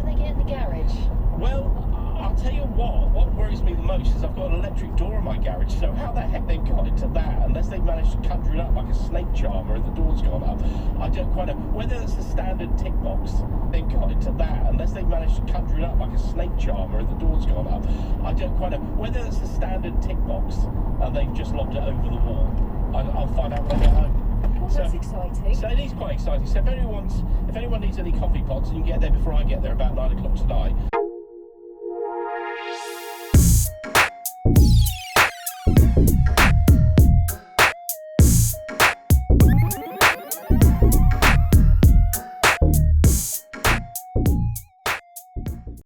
do they get in the garage? Well, I'll tell you what worries me the most is I've got an electric door in my garage, so how the heck they've got into that, unless they've managed to conjure it up like a snake charmer and the door's gone up, I don't quite know. Whether it's the standard tick box they've got into that, unless they've managed to conjure it up like a snake charmer and the door's gone up, I don't quite know. Whether it's the standard tick box and they've just lobbed it over the wall, I'll find out when I get home. Well, that's exciting. So it is quite exciting. So if anyone needs any coffee pods, you can get there before I get there about 9 o'clock tonight.